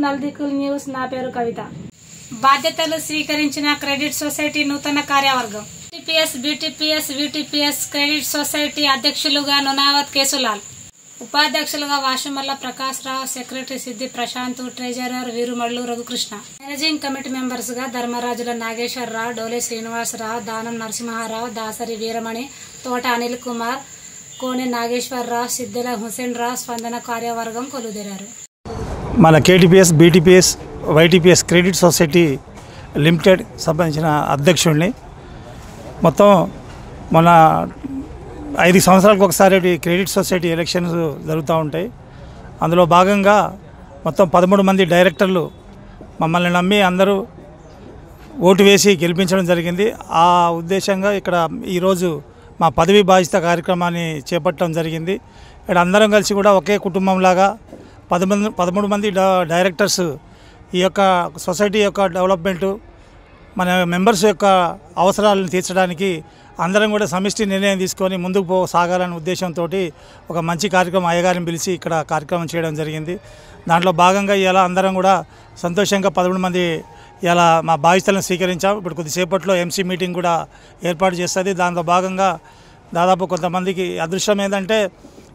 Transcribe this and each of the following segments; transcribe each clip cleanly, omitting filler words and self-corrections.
నల్దికుల్ news. నా పేరు కవిత. బాధ్యతలు స్వీకరించిన క్రెడిట్ సొసైటీ నూతన కార్యవర్గం. బీటీపీఎస్ క్రెడిట్ సొసైటీ అధ్యక్షులుగా నునావత్ కేసులాల్, ఉపాధ్యక్షులుగా Vashamalla Prakash Rao, secretary Siddi Prashanth, treasurer Veerumallu Raghukrishna. Managing committee members గా ధర్మరాజుల నాగేశ్వరరావు, డోలే శ్రీనివాసరావు, దానం నరసింహారావు, దాసరి వీరమణి, తోట అనిల్ కుమార్, కోనె నాగేశ్వరరావు, సిద్దెల హుసేన్ రావు స్పందన కార్యవర్గం కొలుదేరారు. మన KTPS, BTPS, YTPS credit society limited సంబంధించిన అధ్యక్షుడిని. మొత్తం మన 5 సంవత్సరాలకు ఒకసారి క్రెడిట్ సొసైటీ ఎలక్షన్స్ జరుగుతూ ఉంటాయి. అందులో భాగంగా మొత్తం 13 మంది డైరెక్టర్లు మమ్మల్ని నమ్మి అందరూ ఓటు వేసి గెలిపించడం జరిగింది. ఆ ఉద్దేశంగా ఇక్కడ ఈరోజు మా పదవి బాధ్యత కార్యక్రమాన్ని చేపట్టడం జరిగింది. ఇక్కడ అందరం కలిసి కూడా ఒకే కుటుంబంలాగా 13 మంది డైరెక్టర్స్ ఈ యొక్క సొసైటీ యొక్క డెవలప్మెంటు, మన మెంబర్స్ యొక్క అవసరాలను తీర్చడానికి అందరం కూడా సమిష్టి నిర్ణయం తీసుకొని ముందుకు సాగాలనే ఉద్దేశంతో ఒక మంచి కార్యక్రమం అయ్యగారిని పిలిచి ఇక్కడ కార్యక్రమం చేయడం జరిగింది. దాంట్లో భాగంగా ఇలా అందరం కూడా సంతోషంగా 13 మంది ఇలా మా బాధ్యతలను స్వీకరించాం. ఇప్పుడు కొద్దిసేపట్లో ఎంసీ మీటింగ్ కూడా ఏర్పాటు చేస్తుంది. దాంట్లో భాగంగా దాదాపు కొంతమందికి అదృష్టం ఏంటంటే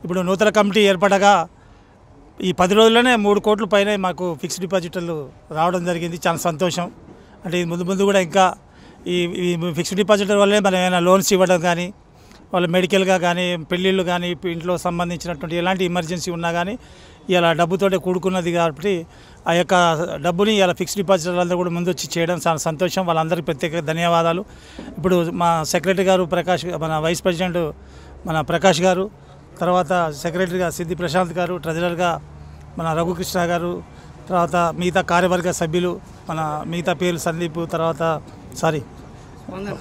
ఇప్పుడు నూతన కమిటీ ఏర్పడగా ఈ 10 రోజుల్లోనే 3 కోట్ల పైన మాకు ఫిక్స్డ్ డిపాజిట్లు రావడం జరిగింది. చాలా సంతోషం. అంటే ఇది ముందు కూడా ఇంకా ఈ ఫిక్స్డ్ డిపాజిట్ల వల్లే మనం ఏమైనా లోన్స్ ఇవ్వడం కానీ, వాళ్ళు మెడికల్గా కానీ, పెళ్ళిళ్ళు కానీ, ఇంట్లో సంబంధించినటువంటి ఎలాంటి ఎమర్జెన్సీ ఉన్నా కానీ ఇలా డబ్బుతోటే కూడుకున్నది కాబట్టి ఆ యొక్క డబ్బుని ఇలా ఫిక్స్డ్ డిపాజిట్లందరూ కూడా ముందు వచ్చి చేయడం చాలా సంతోషం. వాళ్ళందరికీ ప్రత్యేక ధన్యవాదాలు. ఇప్పుడు మా సెక్రటరీ గారు ప్రకాష్, మన వైస్ ప్రెసిడెంట్ మన ప్రకాష్ గారు, తర్వాత సెక్రటరీగా సిద్ది ప్రశాంత్ గారు, ట్రెజరర్గా మన రఘుకృష్ణ గారు, తర్వాత మిగతా కార్యవర్గ సభ్యులు మన మిగతా పేరు సందీప్, తర్వాత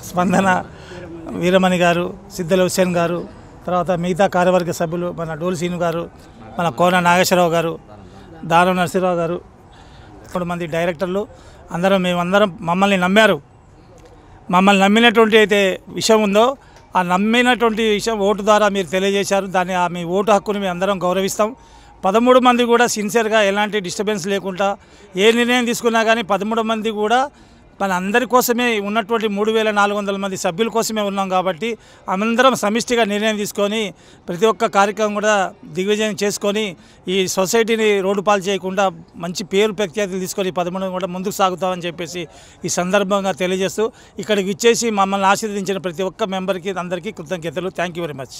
స్పందన వీరమణి గారు, సిద్దెల హుసేన్ గారు, తర్వాత మిగతా కార్యవర్గ సభ్యులు మన డోల్ సీను గారు, మన కోన నాగేశ్వరరావు గారు, దానం నరసింహరావు గారు, 3 మంది డైరెక్టర్లు మేమందరం మమ్మల్ని నమ్మారు. మమ్మల్ని నమ్మినటువంటి అయితే విషయం ఉందో ఆ నమ్మినటువంటి విషయం ఓటు ద్వారా మీరు తెలియజేశారు. దాన్ని మీ ఓటు హక్కుని మేము అందరం గౌరవిస్తాం. 13 మంది కూడా సిన్సియర్గా ఎలాంటి డిస్టర్బెన్స్ లేకుండా ఏ నిర్ణయం తీసుకున్నా కానీ 13 మంది కూడా మన అందరి కోసమే ఉన్నటువంటి 3400 మంది సభ్యుల కోసమే ఉన్నాం. కాబట్టి అందరం సమిష్టిగా నిర్ణయం తీసుకొని ప్రతి ఒక్క కార్యక్రమం కూడా దిగ్విజయం చేసుకొని ఈ సొసైటీని రోడ్డు పాలు చేయకుండా మంచి పేరు ప్రఖ్యాతులు తీసుకొని 13 కూడా ముందుకు సాగుతామని చెప్పేసి ఈ సందర్భంగా తెలియజేస్తూ ఇక్కడికి ఇచ్చేసి మమ్మల్ని ఆశీర్వదించిన ప్రతి ఒక్క మెంబర్కి అందరికీ కృతజ్ఞతలు. Thank you very much.